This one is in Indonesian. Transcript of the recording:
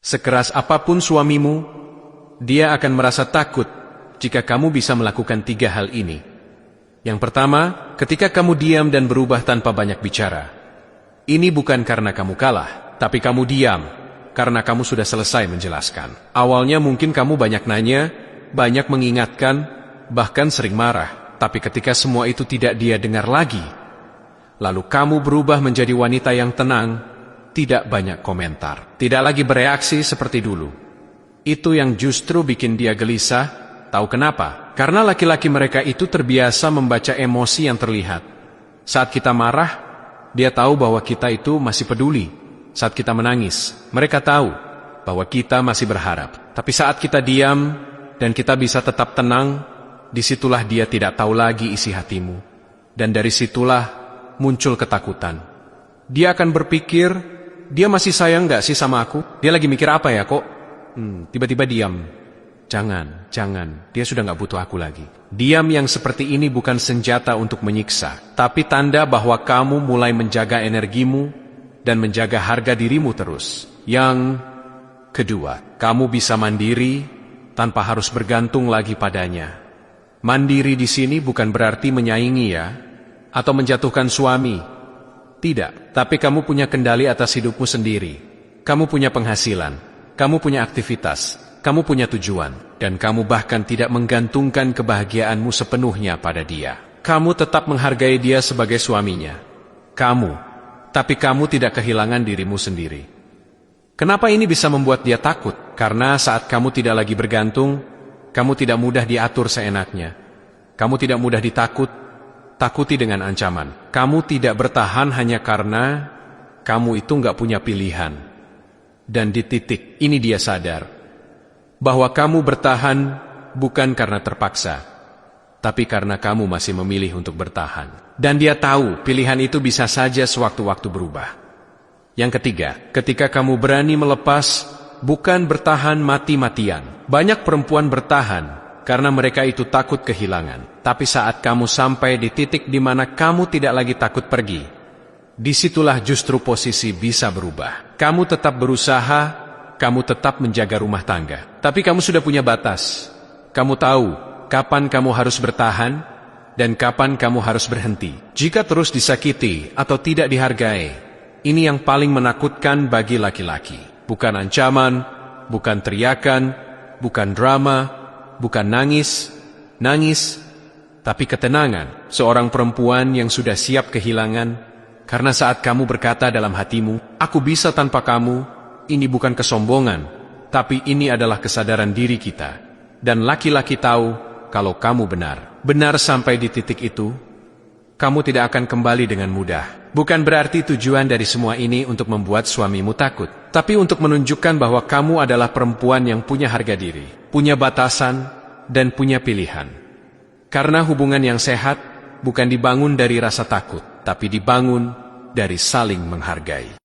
Sekeras apapun suamimu, dia akan merasa takut jika kamu bisa melakukan 3 hal ini. Yang pertama, ketika kamu diam dan berubah tanpa banyak bicara. Ini bukan karena kamu kalah, tapi kamu diam karena kamu sudah selesai menjelaskan. Awalnya mungkin kamu banyak nanya, banyak mengingatkan, bahkan sering marah. Tapi ketika semua itu tidak dia dengar lagi, lalu kamu berubah menjadi wanita yang tenang, tidak banyak komentar, tidak lagi bereaksi seperti dulu. Itu yang justru bikin dia gelisah. Tahu kenapa? Karena laki-laki mereka itu terbiasa membaca emosi yang terlihat. Saat kita marah, dia tahu bahwa kita itu masih peduli. Saat kita menangis, mereka tahu bahwa kita masih berharap. Tapi saat kita diam dan kita bisa tetap tenang, disitulah dia tidak tahu lagi isi hatimu. Dan dari situlah muncul ketakutan. Dia akan berpikir, dia masih sayang gak sih sama aku? Dia lagi mikir apa ya kok? Tiba-tiba diam. Jangan. Dia sudah gak butuh aku lagi. Diam yang seperti ini bukan senjata untuk menyiksa, tapi tanda bahwa kamu mulai menjaga energimu dan menjaga harga dirimu terus. Yang kedua, kamu bisa mandiri tanpa harus bergantung lagi padanya. Mandiri di sini bukan berarti menyaingi ya, atau menjatuhkan suami. Tidak, tapi kamu punya kendali atas hidupmu sendiri. Kamu punya penghasilan, kamu punya aktivitas, kamu punya tujuan, dan kamu bahkan tidak menggantungkan kebahagiaanmu sepenuhnya pada dia. Kamu tetap menghargai dia sebagai suaminya. Tapi kamu tidak kehilangan dirimu sendiri. Kenapa ini bisa membuat dia takut? Karena saat kamu tidak lagi bergantung, kamu tidak mudah diatur seenaknya. Kamu tidak mudah takuti dengan ancaman. Kamu tidak bertahan hanya karena kamu itu nggak punya pilihan. Dan di titik ini dia sadar bahwa kamu bertahan bukan karena terpaksa, tapi karena kamu masih memilih untuk bertahan. Dan dia tahu pilihan itu bisa saja sewaktu-waktu berubah. Yang ketiga, ketika kamu berani melepas, bukan bertahan mati-matian. Banyak perempuan bertahan karena mereka itu takut kehilangan. Tapi saat kamu sampai di titik di mana kamu tidak lagi takut pergi, disitulah justru posisi bisa berubah. Kamu tetap berusaha, kamu tetap menjaga rumah tangga. Tapi kamu sudah punya batas. Kamu tahu kapan kamu harus bertahan dan kapan kamu harus berhenti. Jika terus disakiti atau tidak dihargai, ini yang paling menakutkan bagi laki-laki. Bukan ancaman, bukan teriakan, bukan drama, bukan nangis, tapi ketenangan. Seorang perempuan yang sudah siap kehilangan. Karena saat kamu berkata dalam hatimu, aku bisa tanpa kamu, ini bukan kesombongan, tapi ini adalah kesadaran diri kita. Dan laki-laki tahu kalau kamu benar. Benar sampai di titik itu, kamu tidak akan kembali dengan mudah. Bukan berarti tujuan dari semua ini untuk membuat suamimu takut, tapi untuk menunjukkan bahwa kamu adalah perempuan yang punya harga diri, punya batasan, dan punya pilihan. Karena hubungan yang sehat bukan dibangun dari rasa takut, tapi dibangun dari saling menghargai.